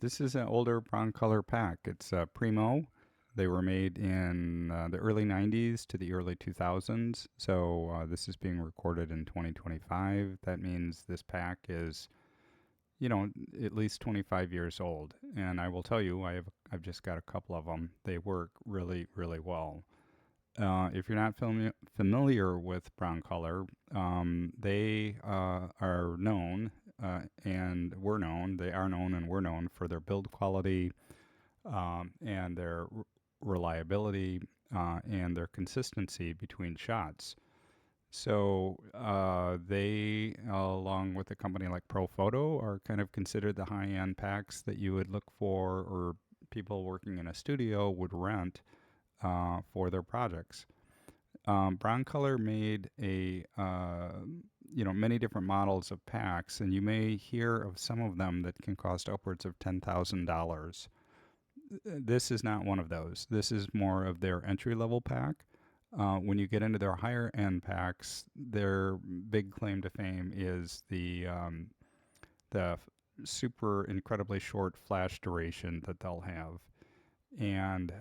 This is an older Broncolor pack. It's Primo. They were made in the early 90s to the early 2000s. So this is being recorded in 2025. That means this pack is, at least 25 years old. And I will tell you, I've just got a couple of them. They work really, really well. If you're not familiar with Broncolor, they are known and were known. They are known and were known for their build quality and their reliability and their consistency between shots. So they, along with a company like Profoto, are kind of considered the high-end packs that you would look for, or people working in a studio would rent for their projects. Broncolor made many different models of packs, and you may hear of some of them that can cost upwards of $10,000. This is not one of those. This is more of their entry level pack. When you get into their higher end packs, their big claim to fame is the super incredibly short flash duration that they'll have. And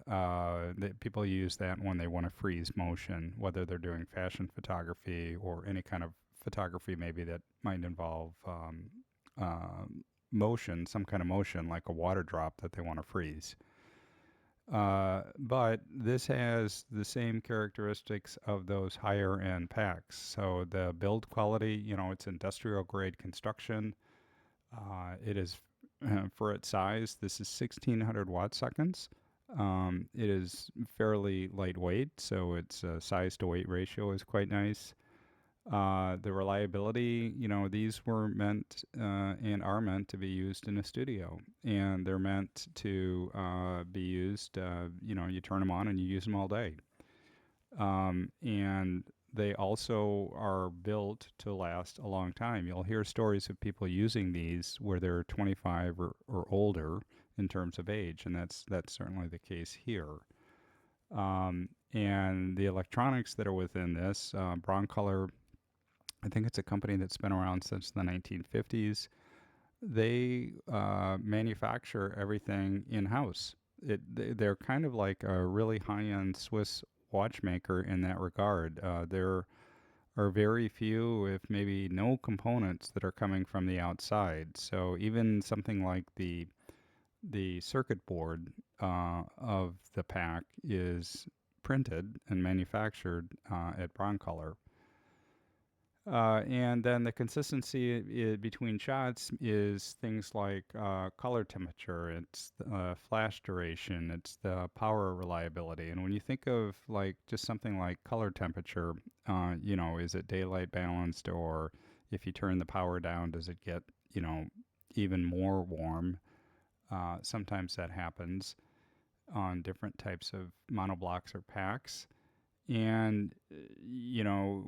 people use that when they want to freeze motion, whether they're doing fashion photography or any kind of photography maybe that might involve uh, motion, some kind of motion like a water drop that they want to freeze. But this has the same characteristics of those higher end packs. So the build quality, it's industrial grade construction. It is for its size. This is 1600 watt seconds. It is fairly lightweight, so its size to weight ratio is quite nice. The reliability, these were meant and are meant to be used in a studio, and they're meant to be used. You turn them on and you use them all day. And they also are built to last a long time. You'll hear stories of people using these where they're 25 or older in terms of age, and that's certainly the case here. And the electronics that are within this, Broncolor, I think it's a company that's been around since the 1950s. They manufacture everything in house. They're kind of like a really high end Swiss watchmaker in that regard. There are very few, if maybe no, components that are coming from the outside. So even something like the circuit board of the pack is printed and manufactured at Broncolor. And then the consistency between shots is things like color temperature, it's flash duration, it's the power reliability. And when you think of like just something like color temperature, is it daylight balanced, or if you turn the power down, does it get, even more warm? Sometimes that happens on different types of monoblocks or packs. And,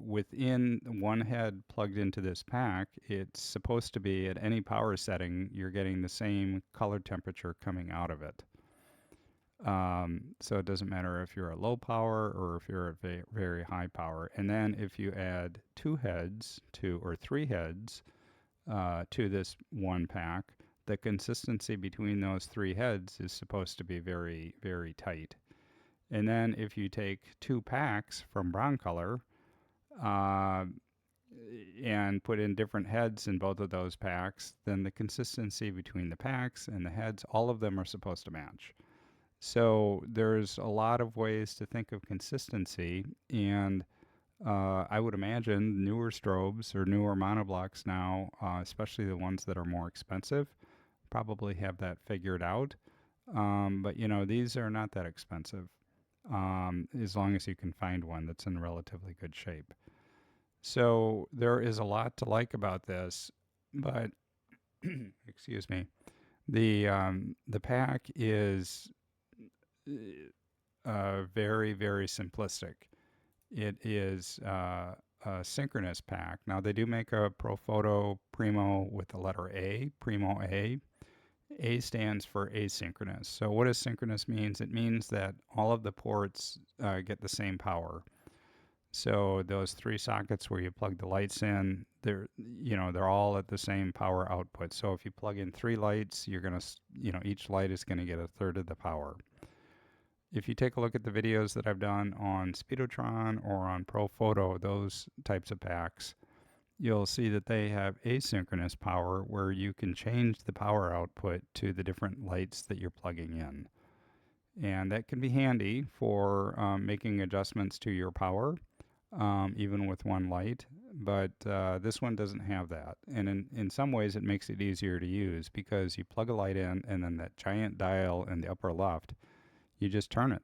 within one head plugged into this pack, it's supposed to be at any power setting, you're getting the same color temperature coming out of it. So it doesn't matter if you're at low power or if you're at very high power. And then if you add two or three heads to this one pack, the consistency between those three heads is supposed to be very, very tight. And then if you take two packs from Broncolor uh, and put in different heads in both of those packs, then the consistency between the packs and the heads, all of them are supposed to match. So there's a lot of ways to think of consistency, and I would imagine newer strobes or newer monoblocks now, especially the ones that are more expensive, probably have that figured out. But these are not that expensive, as long as you can find one that's in relatively good shape. So there is a lot to like about this, but excuse me, the pack is very, very simplistic. It is a synchronous pack. Now they do make a Profoto Primo with the letter A, Primo A. A stands for asynchronous. So what does synchronous means? It means that all of the ports get the same power. So those three sockets where you plug the lights in, they're all at the same power output. So if you plug in three lights, you're going to, each light is going to get a third of the power. If you take a look at the videos that I've done on Speedotron or on ProPhoto, those types of packs, you'll see that they have asynchronous power where you can change the power output to the different lights that you're plugging in. And that can be handy for making adjustments to your power, even with one light. But this one doesn't have that. And in some ways, it makes it easier to use because you plug a light in and then that giant dial in the upper left, you just turn it.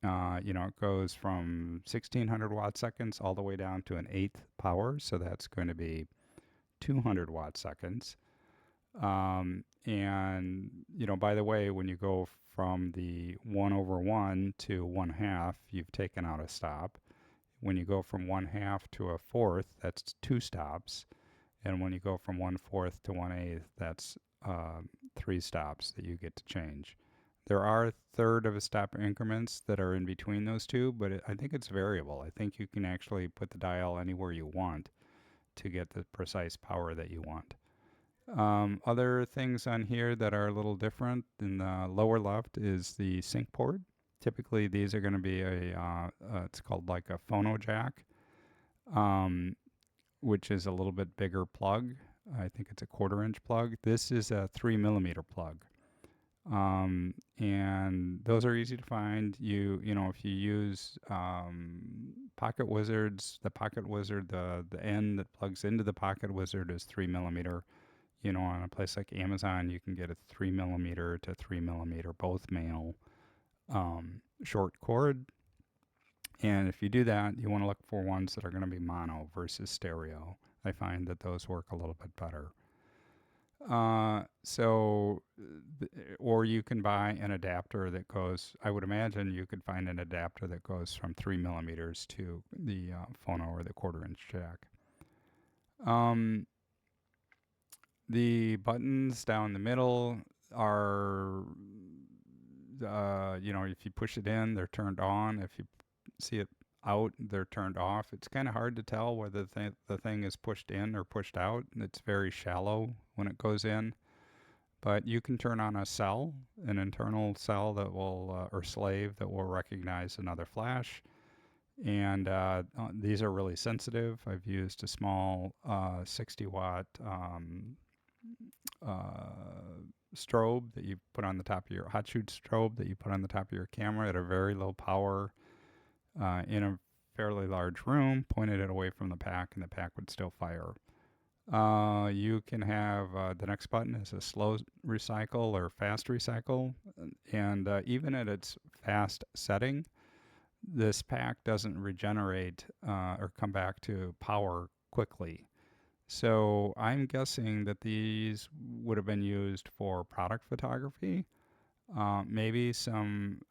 It goes from 1600 watt seconds all the way down to an eighth power. So that's going to be 200 watt seconds. By the way, when you go from the 1/1 to 1/2, you've taken out a stop. When you go from 1/2 to a fourth, that's two stops. And when you go from 1/4 to 1/8, that's three stops that you get to change. There are third of a stop increments that are in between those two, but I think it's variable. I think you can actually put the dial anywhere you want to get the precise power that you want. Other things on here that are a little different in the lower left is the sync port. Typically, these are going to be it's called like a phono jack, which is a little bit bigger plug. I think it's a 1/4 inch plug. This is a 3mm plug. And those are easy to find. If you use Pocket Wizards, the end that plugs into the Pocket Wizard is 3mm. On a place like Amazon, you can get a 3mm to 3mm, both male, short cord. And if you do that, you want to look for ones that are going to be mono versus stereo. I find that those work a little bit better. Or you can buy an adapter that goes, I would imagine you could find an adapter that goes from 3mm to the phono or the 1/4 inch jack. The buttons down the middle are, if you push it in, they're turned on. If you see it out, they're turned off. It's kind of hard to tell whether the thing is pushed in or pushed out. It's very shallow when it goes in. But you can turn on a cell, an internal cell that will, or slave that will recognize another flash. And these are really sensitive. I've used a small 60 watt strobe that you put on the top of your hot shoot strobe that you put on the top of your camera at a very low power in a fairly large room, pointed it away from the pack, and the pack would still fire. You can have the next button is a slow recycle or fast recycle, and even at its fast setting, this pack doesn't regenerate or come back to power quickly. So I'm guessing that these would have been used for product photography, maybe some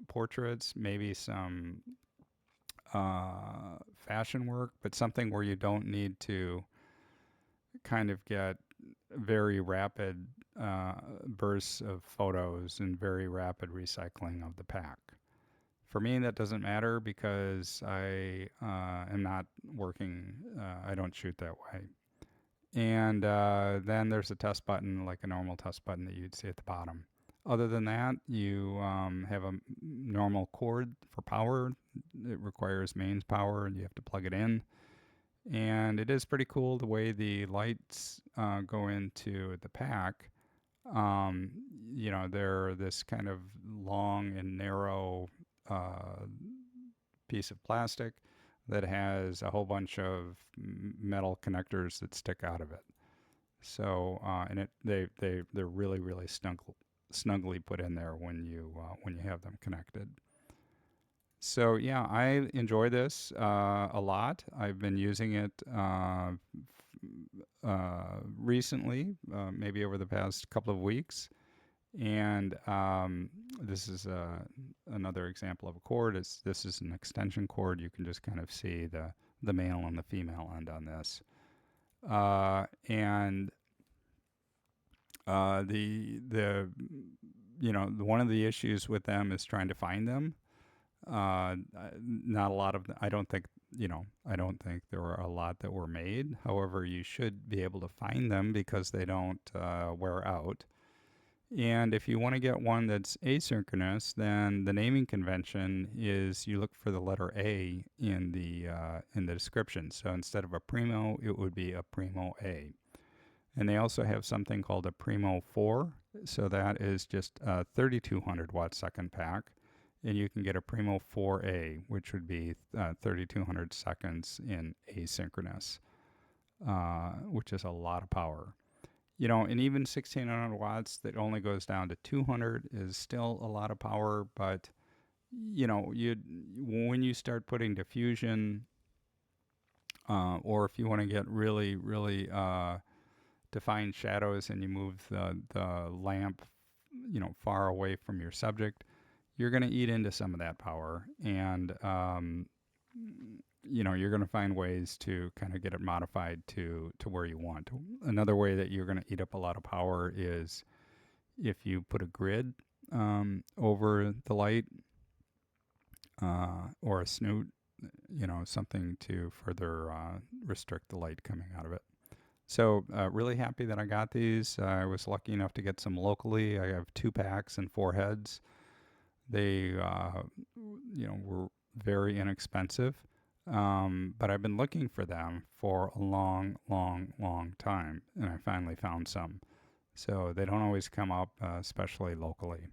portraits, maybe some fashion work, but something where you don't need to kind of get very rapid bursts of photos and very rapid recycling of the pack. For me, that doesn't matter because I am not working, I don't shoot that way. And then there's a test button, like a normal test button that you'd see at the bottom. Other than that, you have a normal cord for power. It requires mains power, and you have to plug it in. And it is pretty cool the way the lights go into the pack. They're this kind of long and narrow piece of plastic that has a whole bunch of metal connectors that stick out of it. So, they're really really snugly put in there when you have them connected. So yeah, I enjoy this a lot. I've been using it recently, maybe over the past couple of weeks. And this is another example of a cord. This is an extension cord. You can just kind of see the male and the female end on this. And the one of the issues with them is trying to find them. Not a lot of, I don't think, I don't think there were a lot that were made. However, you should be able to find them because they don't wear out. And if you want to get one that's asynchronous, then the naming convention is you look for the letter A in the description. So instead of a Primo, it would be a Primo A. And they also have something called a Primo 4. So that is just a 3200 watt second pack. And you can get a Primo 4A, which would be 3200 seconds in asynchronous, which is a lot of power. And even 1600 watts that only goes down to 200 is still a lot of power. But you when you start putting diffusion, or if you want to get really, really define shadows and you move the lamp, far away from your subject, you're going to eat into some of that power. And, you're going to find ways to kind of get it modified to where you want. Another way that you're going to eat up a lot of power is if you put a grid over the light, or a snoot, something to further restrict the light coming out of it. So really happy that I got these. I was lucky enough to get some locally. I have 2 packs and 4 heads. They, were very inexpensive, but I've been looking for them for a long, long, long time, and I finally found some. So they don't always come up, especially locally.